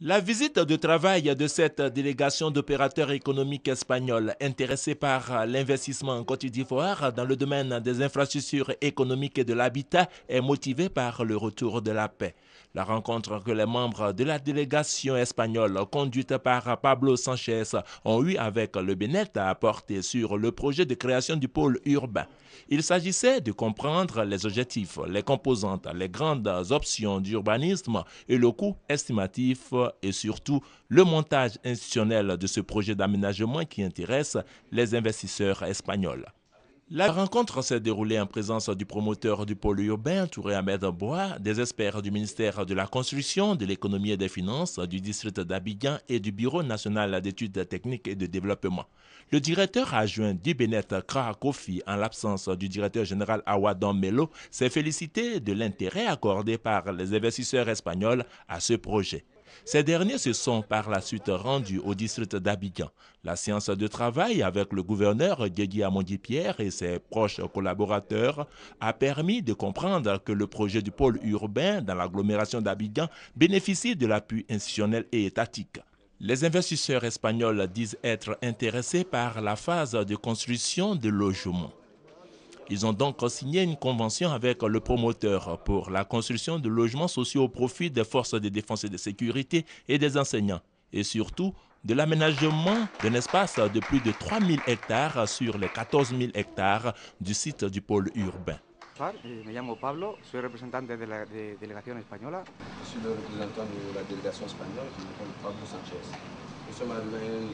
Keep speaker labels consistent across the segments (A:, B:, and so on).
A: La visite de travail de cette délégation d'opérateurs économiques espagnols intéressés par l'investissement en Côte d'Ivoire dans le domaine des infrastructures économiques et de l'habitat est motivée par le retour de la paix. La rencontre que les membres de la délégation espagnole conduite par Pablo Sanchez ont eue avec le Bénin a porté sur le projet de création du pôle urbain. Il s'agissait de comprendre les objectifs, les composantes, les grandes options d'urbanisme et le coût estimatif et surtout le montage institutionnel de ce projet d'aménagement qui intéresse les investisseurs espagnols. La rencontre s'est déroulée en présence du promoteur du pôle urbain, Touré Ahmed Bois, des experts du ministère de la Construction, de l'Économie et des Finances, du district d'Abidjan et du Bureau national d'études techniques et de développement. Le directeur adjoint du Bénin, Kra Kofi, en l'absence du directeur général Awadon Melo, s'est félicité de l'intérêt accordé par les investisseurs espagnols à ce projet. Ces derniers se sont par la suite rendus au district d'Abidjan. La séance de travail avec le gouverneur Didier Amondi-Pierre et ses proches collaborateurs a permis de comprendre que le projet du pôle urbain dans l'agglomération d'Abidjan bénéficie de l'appui institutionnel et étatique. Les investisseurs espagnols disent être intéressés par la phase de construction de logements. Ils ont donc signé une convention avec le promoteur pour la construction de logements sociaux au profit des forces de défense et de sécurité et des enseignants, et surtout de l'aménagement d'un espace de plus de 3 000 hectares sur les 14 000 hectares du site du pôle urbain.
B: Me llamo Pablo, soy representante de la delegación española.
C: Je suis le représentant de la délégation espagnole, je m'appelle Pablo Sanchez. Nous sommes arrivés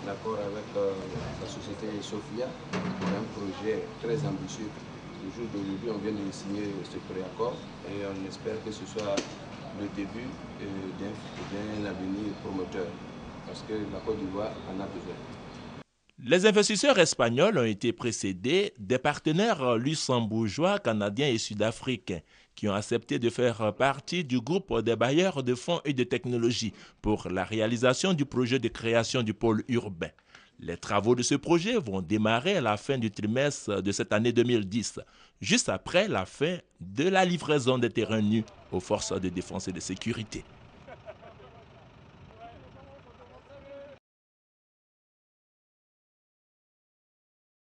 C: en accord avec la société Sofia pour un projet très ambitieux. Le jour d'aujourd'hui, on vient de signer ce préaccord et on espère que ce soit le début d'un avenir promoteur parce que la Côte d'Ivoire en a besoin.
A: Les investisseurs espagnols ont été précédés des partenaires luxembourgeois, canadiens et sud-africains qui ont accepté de faire partie du groupe des bailleurs de fonds et de technologies pour la réalisation du projet de création du pôle urbain. Les travaux de ce projet vont démarrer à la fin du trimestre de cette année 2010, juste après la fin de la livraison des terrains nus aux forces de défense et de sécurité.